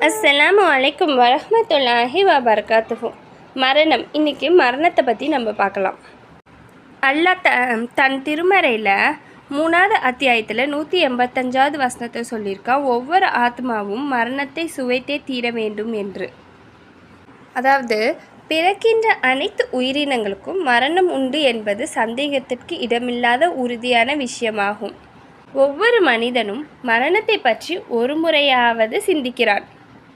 அஸ்ஸலாமு அலைக்கும் வரஹ்மத்துல்லாஹி வபரகாத்துஹு. மரணம். இன்றைக்கி மரணத்தை பற்றி நம்ம பார்க்கலாம். அல்லாஹ் தன் திருமறையில் 3வது அத்தியாயத்தில் 185வது வசனத்தை சொல்லியிருக்கான், ஒவ்வொரு ஆத்மாவும் மரணத்தை சுவைத்தே தீர வேண்டும் என்று. அதாவது பிறக்கின்ற அனைத்து உயிரினங்களுக்கும் மரணம் உண்டு என்பது சந்தேகத்திற்கு இடமில்லாத உறுதியான விஷயமாகும். ஒவ்வொரு மனிதனும் மரணத்தை பற்றி ஒரு முறையாவது சிந்திக்கிறான்.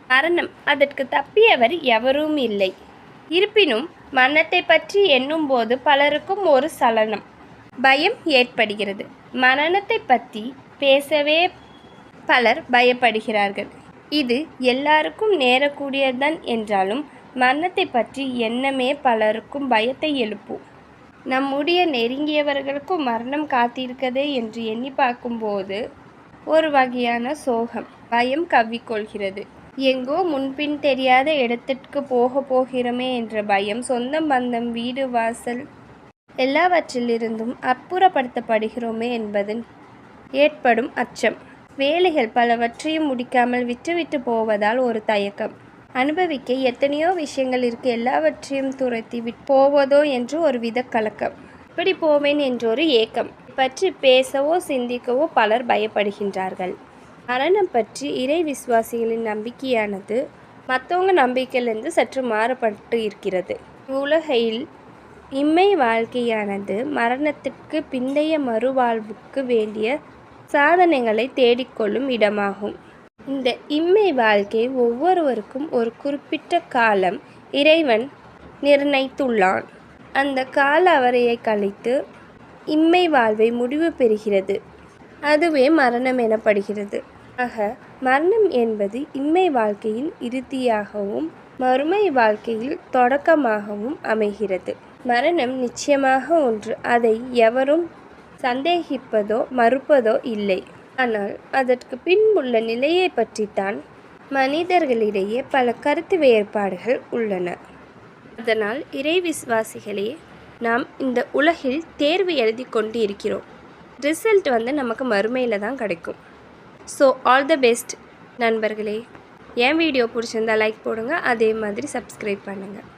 மரணம், அதற்கு தப்பியவர் எவரும் இல்லை. இருப்பினும் மரணத்தை பற்றி எண்ணும்போது பலருக்கும் ஒரு சலனம், பயம் ஏற்படுகிறது. மரணத்தை பற்றி பேசவே பலர் பயப்படுகிறார்கள். இது எல்லாருக்கும் நேரக்கூடியதுதான் என்றாலும் மரணத்தை பற்றி எண்ணமே பலருக்கும் பயத்தை எழுப்பும். நம்முடைய நெருங்கியவர்களுக்கும் மரணம் காத்திருக்கதே என்று எண்ணி பார்க்கும்போது ஒரு வகையான சோகம், பயம் கவ்விக்கொள்கிறது. எங்கோ முன்பின் தெரியாத இடத்திற்கு போகிறோமே என்ற பயம், சொந்தம் பந்தம் வீடு வாசல் எல்லாவற்றிலிருந்தும் அப்புறப்படுத்தப்படுகிறோமே என்பதன் ஏற்படும் அச்சம், வேலைகள் பலவற்றையும் முடிக்காமல் விட்டுவிட்டு போவதால் ஒரு தயக்கம், அனுபவிக்க எத்தனையோ விஷயங்கள் இருக்கு, எல்லாவற்றையும் துரத்தி போவதோ என்று ஒரு வித கலக்கம், இப்படி போவேன் என்றொரு ஏக்கம் பற்றி பேசவோ சிந்திக்கவோ பலர் பயப்படுகின்றார்கள். மரணம் பற்றி இறை விசுவாசிகளின் நம்பிக்கையானது மற்றவங்க நம்பிக்கையிலிருந்து சற்று மாறுபட்டு இருக்கிறது. உலகில் இம்மை வாழ்க்கையானது மரணத்திற்கு பிந்தைய மறுவாழ்வுக்கு வேண்டிய சாதனைகளை தேடிக்கொள்ளும் இடமாகும். இந்த இம்மை வாழ்க்கை ஒவ்வொருவருக்கும் ஒரு குறிப்பிட்ட காலம் இறைவன் நிர்ணயித்துள்ளான். அந்த கால அவரையை கழித்து இம்மை வாழ்வை முடிவு பெறுகிறது. அதுவே மரணம் எனப்படுகிறது. ஆக மரணம் என்பது இம்மை வாழ்க்கையின் இறுதியாகவும் மறுமை வாழ்க்கையில் தொடக்கமாகவும் அமைகிறது. மரணம் நிச்சயமாக ஒன்று, அதை எவரும் சந்தேகிப்பதோ மறுப்பதோ இல்லை. ஆனால் அதற்கு பின்புள்ள நிலையை பற்றித்தான் மனிதர்களிடையே பல கருத்து வேறுபாடுகள் உள்ளன. அதனால் இறை விசுவாசிகளே, நாம் இந்த உலகில் தேர்வு எழுதி கொண்டு இருக்கிறோம். ரிசல்ட் நமக்கு மறுமையில் தான் கிடைக்கும். ஸோ ஆல் த பெஸ்ட் நண்பர்களே. என் வீடியோ பிடிச்சிருந்தால் லைக் போடுங்க, அதே மாதிரி சப்ஸ்கிரைப் பண்ணுங்கள்.